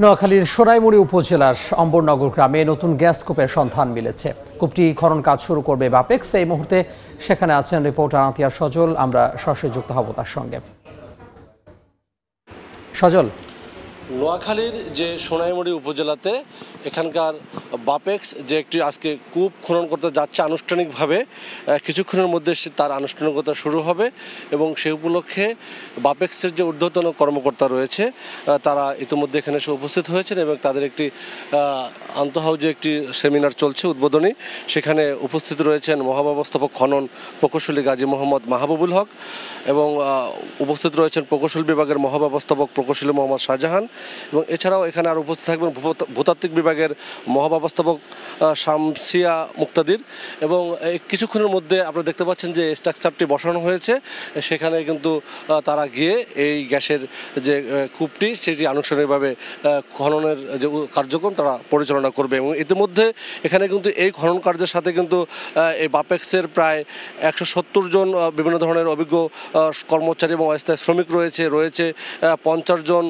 নোয়াখালীর সোনাইমুড়ি উপজেলার অম্বরনগর গ্রামে নতুন গ্যাস কূপের সন্ধান মিলেছে। কূপটি খনন কাজ শুরু করবে বাপেক্স। এই মুহূর্তে সেখানে আছেন রিপোর্টার আতিয়ার সজল। আমরা সরাসরি যুক্ত হব তার সঙ্গে। সজল, নোয়াখালীর যে সোনাইমুড়ি উপজেলাতে এখানকার বাপেক্স যে একটি আজকে কূপ খনন করতে যাচ্ছে আনুষ্ঠানিকভাবে, কিছুক্ষণের মধ্যে তার আনুষ্ঠানিকতা শুরু হবে এবং সেই উপলক্ষে বাপেক্সের যে ঊর্ধ্বতন কর্মকর্তা রয়েছে তারা ইতিমধ্যে এখানে এসে উপস্থিত হয়েছেন এবং তাদের একটি আন্তঃহাউজে একটি সেমিনার চলছে উদ্বোধনী। সেখানে উপস্থিত রয়েছেন মহাব্যবস্থাপক খনন প্রকৌশলী গাজী মোহাম্মদ মাহবুবুল হক এবং উপস্থিত রয়েছেন প্রকৌশল বিভাগের মহাব্যবস্থাপক প্রকৌশলী মোহাম্মদ শাহজাহান এবং এছাড়াও এখানে আর উপস্থিত থাকবেন ভূতাত্ত্বিক বিভাগের মহাব্যবস্থাপক শামসিয়া মুক্তাদির। এবং কিছুক্ষণের মধ্যে আপনারা দেখতে পাচ্ছেন যে স্ট্রাকচারটি বসানো হয়েছে, সেখানে কিন্তু তারা গিয়ে এই গ্যাসের যে কূপটি সেটি আনুষ্ঠানিকভাবে খননের যে কার্যক্রম তারা পরিচালনা করবে। এবং ইতিমধ্যে এখানে কিন্তু এই খনন কার্যের সাথে কিন্তু এই বাপেক্সের প্রায় 170 জন বিভিন্ন ধরনের অভিজ্ঞ কর্মচারী এবং অস্থায়ী শ্রমিক রয়েছে 50 জন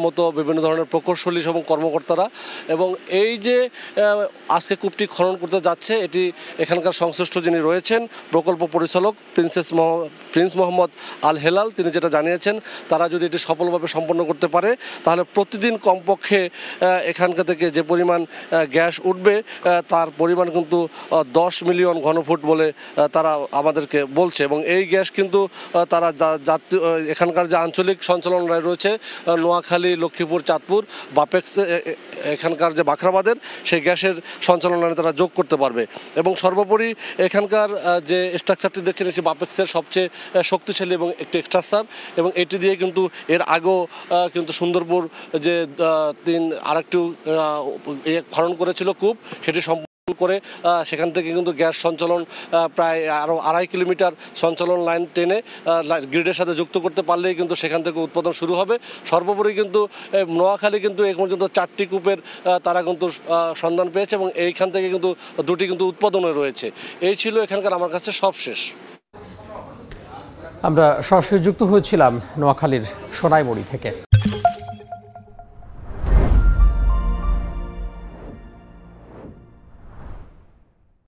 মতো বিভিন্ন ধরনের প্রকৌশলী এবং কর্মকর্তারা। এবং এই যে আজকে কূপটি খনন করতে যাচ্ছে এটি এখানকার সংশ্লিষ্ট যিনি রয়েছেন প্রকল্প পরিচালক প্রিন্স মোহাম্মদ আল হেলাল, তিনি যেটা জানিয়েছেন তারা যদি এটি সফলভাবে সম্পন্ন করতে পারে তাহলে প্রতিদিন কমপক্ষে এখানকার থেকে যে পরিমাণ গ্যাস উঠবে তার পরিমাণ কিন্তু 10 মিলিয়ন ঘনফুট বলে তারা আমাদেরকে বলছে। এবং এই গ্যাস কিন্তু তারা এখানকার যে আঞ্চলিক সঞ্চালনালয় রয়েছে নোয়াখালী, লক্ষ্মীপুর, চাঁদপুর, বাপেক্স এখানকার যে বাখরাবাদের সেই গ্যাসের সঞ্চালনায় তারা যোগ করতে পারবে। এবং সর্বোপরি এখানকার যে স্ট্রাকচারটি দেখছেন এটি বাপেক্সের সবচেয়ে শক্তিশালী এবং একটি স্ট্রাকচার এবং এটি দিয়ে কিন্তু এর আগেও কিন্তু সুন্দরপুর যে আরেকটু খনন করেছিল কূপ সেটি করে সেখান থেকে কিন্তু গ্যাস সঞ্চালন প্রায় আরও 2.5 কিলোমিটার সঞ্চালন লাইন টেনে গ্রিডের সাথে যুক্ত করতে পারলেই কিন্তু সেখান থেকে উৎপাদন শুরু হবে। সর্বোপরি কিন্তু নোয়াখালী কিন্তু এই পর্যন্ত 4টি কূপের তারা কিন্তু সন্ধান পেয়েছে এবং এইখান থেকে কিন্তু 2টি কিন্তু উৎপাদনে রয়েছে। এই ছিল এখানকার আমার কাছে সবশেষ। আমরা সরাসরি যুক্ত হয়েছিলাম নোয়াখালীর সোনাইমুড়ি থেকে।